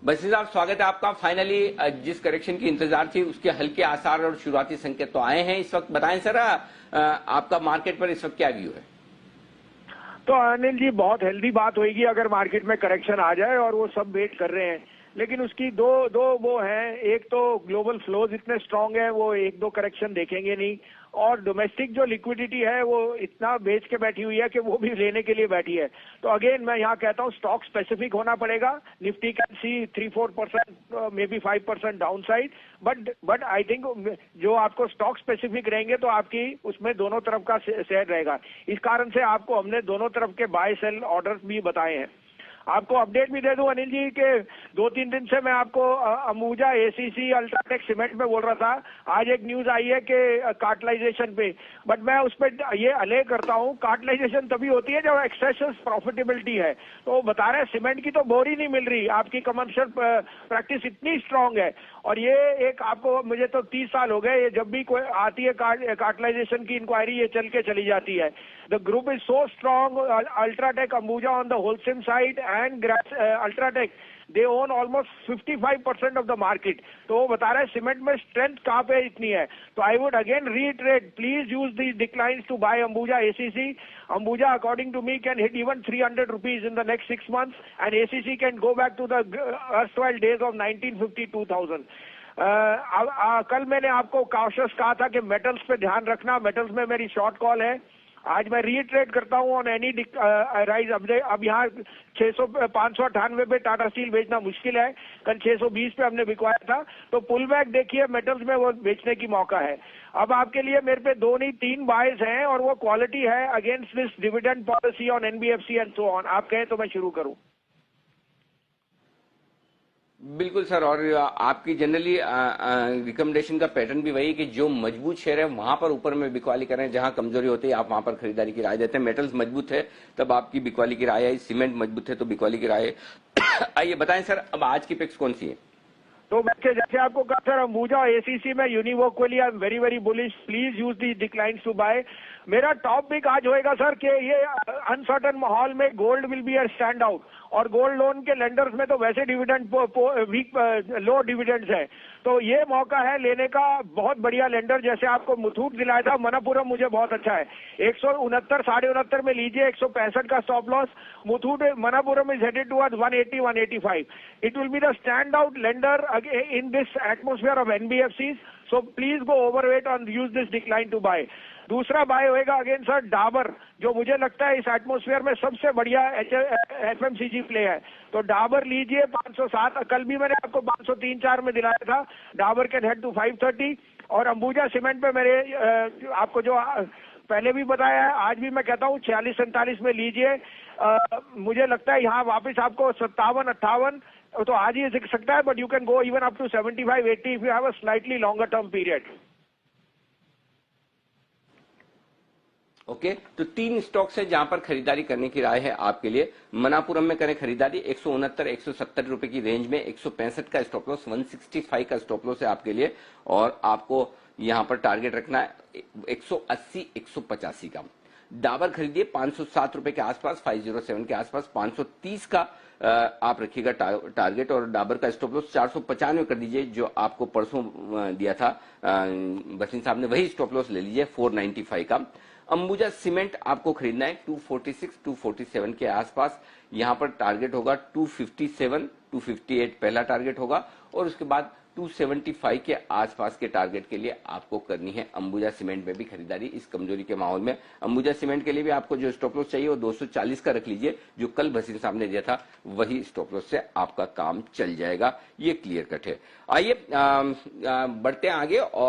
बसी साहब, स्वागत है आपका। फाइनली जिस करेक्शन की इंतजार थी उसके हल्के आसार और शुरुआती संकेत तो आए हैं इस वक्त। बताएं सर, आपका मार्केट पर इस वक्त क्या व्यू है? तो अनिल जी, बहुत हेल्दी बात होगी अगर मार्केट में करेक्शन आ जाए, और वो सब वेट कर रहे हैं। लेकिन उसकी दो वो हैं, एक तो ग्लोबल फ्लोज इतने स्ट्रांग है, वो एक दो करेक्शन देखेंगे नहीं, और डोमेस्टिक जो लिक्विडिटी है वो इतना बेच के बैठी हुई है कि वो भी लेने के लिए बैठी है। तो अगेन मैं यहाँ कहता हूँ स्टॉक स्पेसिफिक होना पड़ेगा। Nifty can see 3-4%, may be 5% down side, but I think जो आपको स्टॉक स्पेसिफिक रहेंगे तो आपकी उसमें दोनों तरफ का शेयर रहेगा। इस कारण से आपको हमने दोनों तरफ के बाय सेल ऑर्डर्स भी बताए हैं। आपको अपडेट भी दे दूं अनिल जी के 2-3 दिन से मैं आपको अंबुजा, एसीसी, अल्ट्राटेक सीमेंट में बोल रहा था। आज एक न्यूज आई है कि कार्टलाइजेशन पे, बट मैं उस पर ये अले करता हूं, कार्टलाइजेशन तभी होती है जब एक्सेसिव प्रॉफिटेबिलिटी है। तो बता रहे सीमेंट की तो बोरी नहीं मिल रही, आपकी कमर्शियल प्रैक्टिस इतनी स्ट्रांग है। और ये एक आपको, मुझे तो 30 साल हो गए, ये जब भी कोई आती है कार्टलाइजेशन की इंक्वायरी, ये चल के चली जाती है। The group is so strong, UltraTech, Ambuja on the wholesale side and UltraTech, they own almost 55% of the market. तो वो बता रहे हैं सीमेंट में स्ट्रेंथ कहाँ पे इतनी है। तो I would again reiterate, please use these declines to buy Ambuja, ACC. Ambuja according to me can hit even 300 rupees in the next 6 months, and ACC can go back to the erstwhile days of 1950-2000। कल मैंने आपको cautious कहा था कि metals पे ध्यान रखना, metals में मेरी शॉर्ट कॉल है। आज मैं रीट्रेड करता हूं ऑन एनी राइज। अब यहाँ 598 पे टाटा स्टील बेचना मुश्किल है, कल 620 पे हमने बिकवाया था। तो पुल बैक देखिए मेटल्स में, वो बेचने की मौका है। अब आपके लिए मेरे पे 2 नहीं 3 बायस हैं, और वो क्वालिटी है against this dividend policy on NBFC and so on. आप कहें तो मैं शुरू करूं? बिल्कुल सर, और आपकी जनरली रिकमेंडेशन का पैटर्न भी वही कि जो मजबूत शेयर है वहां पर ऊपर में बिकवाली करें, जहां कमजोरी होती है आप वहां पर खरीदारी की राय देते हैं। मेटल्स मजबूत है तब आपकी बिकवाली की राय है, सीमेंट मजबूत है तो बिकवाली की राय है। आइए बताएं सर, अब आज की पिक्स कौन सी है? तो जैसे आपको कहा सर, अंबुजा, एसीसी में यूनिवोक के लिए I am very very bullish, please use the declines to buy. मेरा टॉप पिक आज होएगा सर कि ये अनसर्टन माहौल में gold will be a stand out, और गोल्ड लोन के लेंडर्स में तो वैसे डिविडेंड वीक लो डिविडेंड्स है, तो ये मौका है लेने का। बहुत बढ़िया लेंडर जैसे आपको मुथूट दिलाया था, मनपुरम मुझे बहुत अच्छा है। 169, 69.5 में लीजिए, 165 का stop loss. Muthoot, Manappuram is headed towards 180, 185। It will be the stand out lender in this atmosphere of NBFCs, so please go overweight on use this decline to buy. दूसरा बाय होएगा अगेन सर डाबर, जो मुझे लगता है इस एटमोस्फियर में सबसे बढ़िया एफएमसीजी प्ले है। तो डाबर लीजिए 507, कल भी मैंने आपको 503-4 में दिलाया था। Dabur can head to 530। और अंबुजा सीमेंट पे मेरे आपको जो पहले भी बताया है, आज भी मैं कहता हूँ 46-47 में लीजिए। मुझे लगता है यहाँ वापस आपको 57-58 तो आज ही दिख सकता है, but you can go even up to 75-80 if you have a slightly longer term period. Okay, तो 3 स्टॉक्स है जहां पर खरीदारी करने की राय है आपके लिए। मनापुरम में करें खरीदारी 169-170 रुपए की रेंज में, 165 का स्टॉप लॉस, 165 का स्टॉप लॉस है आपके लिए, और आपको यहां पर टारगेट रखना है 180-185 का। डाबर खरीदिए 507 रुपए के आसपास, 507 के आसपास, 530 का आप रखिएगा टारगेट, और डाबर का स्टॉप लॉस 495 कर दीजिए, जो आपको परसों दिया था बसिन साहब ने, वही स्टॉप लॉस ले लीजिए 495 का। अंबुजा सीमेंट आपको खरीदना है 246-247 के आसपास, यहां पर टारगेट होगा 257-258 पहला टारगेट होगा, और उसके बाद 275 के आसपास के टारगेट के लिए आपको करनी है अंबुजा सीमेंट में भी खरीदारी इस कमजोरी के माहौल में। अंबुजा सीमेंट के लिए भी आपको जो स्टॉप लॉस चाहिए वो 240 का रख लीजिए, जो कल भसीन साहब ने दिया था वही स्टॉप लॉस से आपका काम चल जाएगा, ये क्लियर कट है। आइए बढ़ते हैं आगे। और